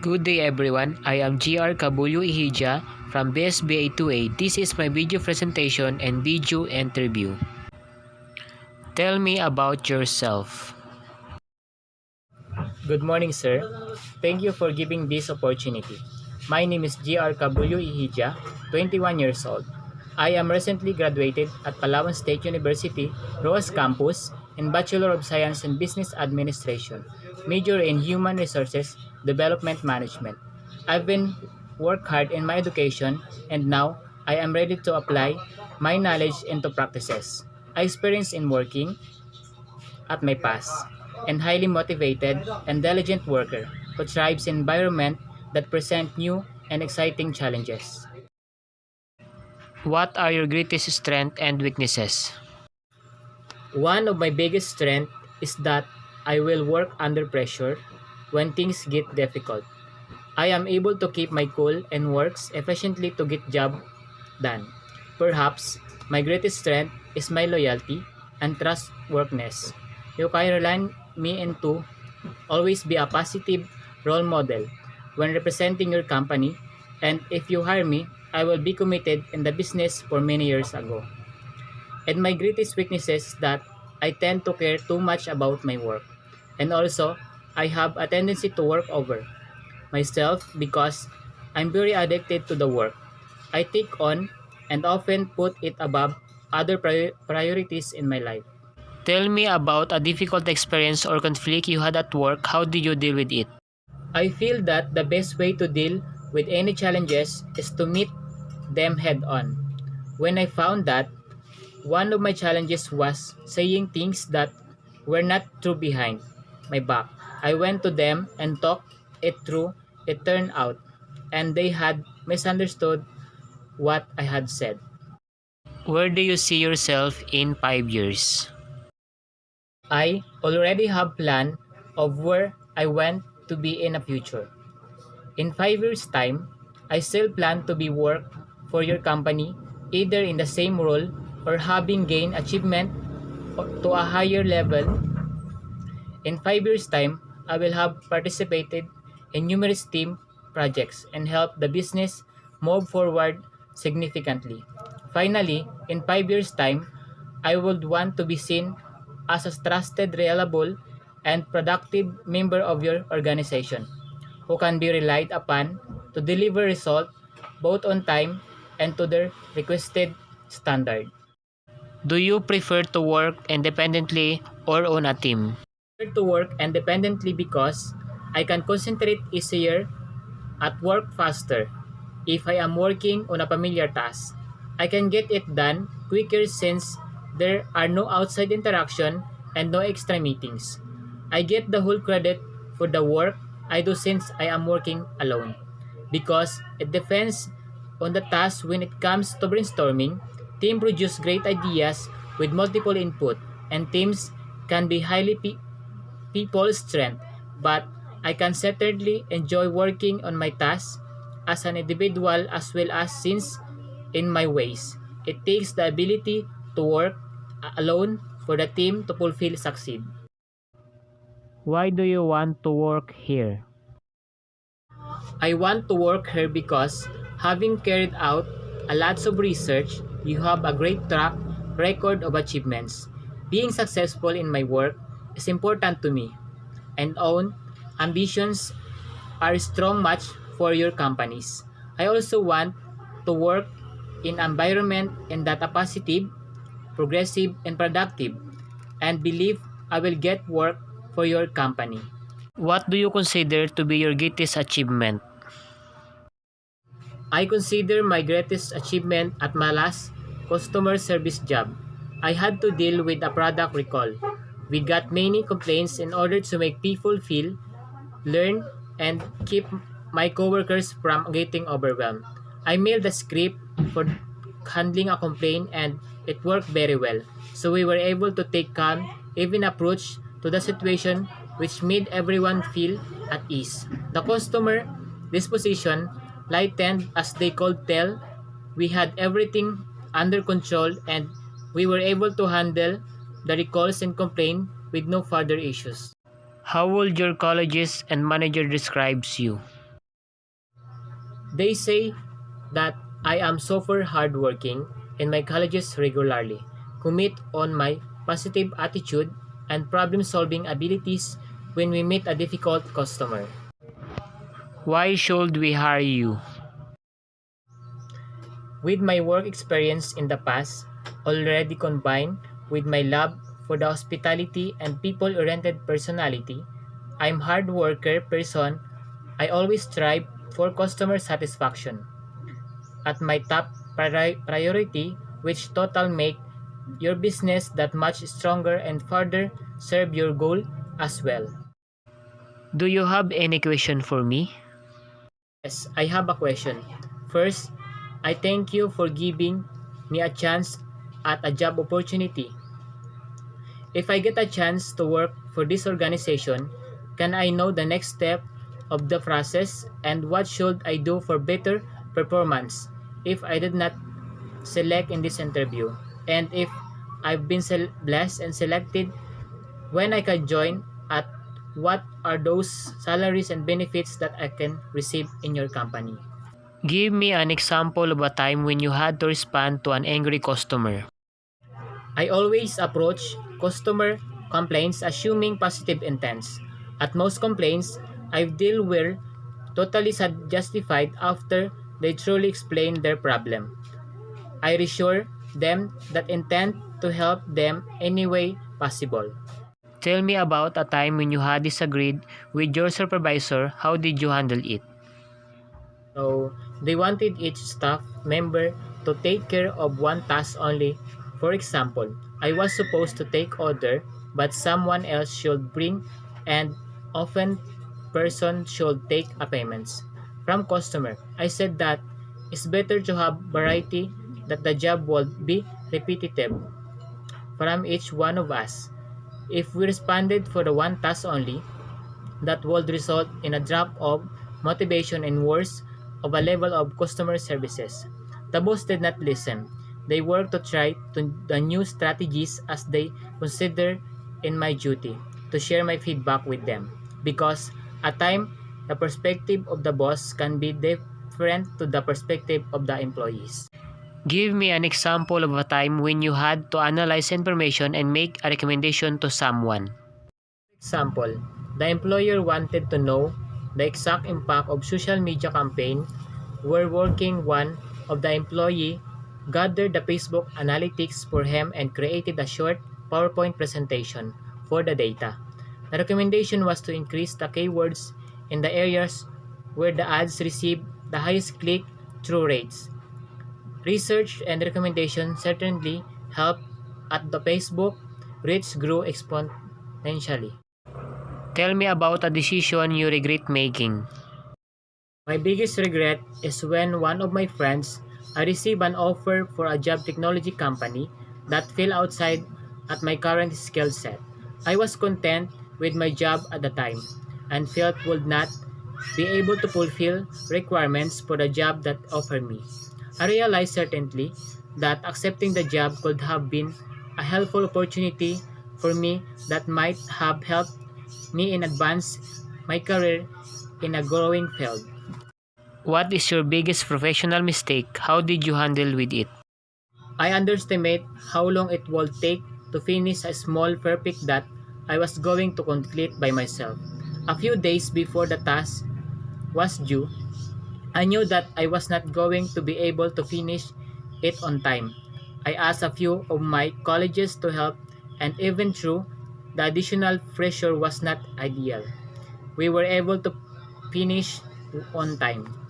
Good day everyone, I am GR Cabullo Ihija from BSBA 2A. This is my video presentation and video interview. Tell me about yourself. Good morning, sir. Thank you for giving this opportunity. My name is GR Cabullo Ihija, 21 years old. I am recently graduated at Palawan State University, Roas Campus, in Bachelor of Science in Business Administration, major in Human Resources Development Management. I've been work hard in my education and now I am ready to apply my knowledge into practices. I experience in working at my past, and highly motivated and diligent worker who thrives in environment that present new and exciting challenges. What are your greatest strengths and weaknesses? One of my biggest strengths is that I will work under pressure when things get difficult. I am able to keep my cool and works efficiently to get job done. Perhaps my greatest strength is my loyalty and trustworthiness. You can rely on me into always be a positive role model when representing your company, and if you hire me, I will be committed in the business for many years ago. And my greatest weakness is that I tend to care too much about my work. And also, I have a tendency to work over myself because I'm very addicted to the work I take on and often put it above other priorities in my life. Tell me about a difficult experience or conflict you had at work. How did you deal with it? I feel that the best way to deal with any challenges is to meet them head on. When I found that, one of my challenges was saying things that were not true behind my back. I went to them and talked it through. It turned out, and they had misunderstood what I had said. Where do you see yourself in 5 years? I already have plan of where I want to be in the future. In 5 years' time, I still plan to be work for your company either in the same role or having gained achievement to a higher level. In 5 years' time, I will have participated in numerous team projects and help the business move forward significantly. Finally, in 5 years' time, I would want to be seen as a trusted, reliable, and productive member of your organization who can be relied upon to deliver results both on time and to their requested standard. Do you prefer to work independently or on a team? I prefer to work independently because I can concentrate easier at work faster. If I am working on a familiar task, I can get it done quicker since there are no outside interaction and no extra meetings. I get the whole credit for the work I do since I am working alone. Because it depends on the task when it comes to brainstorming, team produce great ideas with multiple input and teams can be highly people's strength, but I can certainly enjoy working on my tasks as an individual as well as since in my ways. It takes the ability to work alone for the team to fulfill succeed. Why do you want to work here? I want to work here because having carried out a lots of research, you have a great track record of achievements. Being successful in my work is important to me, and own ambitions are a strong match for your companies. I also want to work in environment and that are positive, progressive, and productive, and believe I will get work for your company. What do you consider to be your greatest achievement? I consider my greatest achievement at my last customer service job. I had to deal with a product recall. We got many complaints in order to make people feel, learn, and keep my coworkers from getting overwhelmed. I mailed the script for handling a complaint and it worked very well. So we were able to take calm, even approach to the situation which made everyone feel at ease. The customer disposition lightened as they could tell we had everything under control and we were able to handle the recalls and complaint with no further issues. How would your colleagues and manager describes you? They say that I am super hardworking in my colleges regularly, commit on my positive attitude and problem-solving abilities when we meet a difficult customer. Why should we hire you? With my work experience in the past, already combined with my love for the hospitality and people-oriented personality, I'm hard worker person. I always strive for customer satisfaction. At my top priority, which total make your business that much stronger and further serve your goal as well. Do you have any question for me? Yes, I have a question. First, I thank you for giving me a chance at a job opportunity. If I get a chance to work for this organization, can I know the next step of the process and what should I do for better performance if I did not select in this interview? And if I've been blessed and selected, when I can join at what are those salaries and benefits that I can receive in your company? Give me an example of a time when you had to respond to an angry customer. I always approach customer complaints assuming positive intents. At most complaints, I deal with totally justified after they truly explain their problem. I reassure them that intent to help them any way possible. Tell me about a time when you had disagreed with your supervisor. How did you handle it? So they wanted each staff member to take care of one task only. For example, I was supposed to take order, but someone else should bring and often person should take a payments from customer. I said that it's better to have variety that the job will be repetitive from each one of us. If we responded for the one task only, that would result in a drop of motivation and worse of a level of customer services. The boss did not listen. They worked to try the new strategies as they consider in my duty to share my feedback with them because at time the perspective of the boss can be different to the perspective of the employees. Give me an example of a time when you had to analyze information and make a recommendation to someone. Example, the employer wanted to know the exact impact of social media campaign. We're working one of the employee gathered the Facebook analytics for him and created a short PowerPoint presentation for the data. The recommendation was to increase the keywords in the areas where the ads receive the highest click-through rates. Research and recommendation certainly helped at the Facebook reach grew exponentially. Tell me about a decision you regret making. My biggest regret is when one of my friends I received an offer for a job technology company that fell outside at my current skill set. I was content with my job at the time and felt would not be able to fulfill requirements for the job that offered me. I realized certainly that accepting the job could have been a helpful opportunity for me that might have helped me in advance my career in a growing field. What is your biggest professional mistake? How did you handle with it? I underestimate how long it will take to finish a small perfect that I was going to complete by myself. A few days before the task was due, I knew that I was not going to be able to finish it on time. I asked a few of my colleagues to help, and even though the additional pressure was not ideal, we were able to finish on time.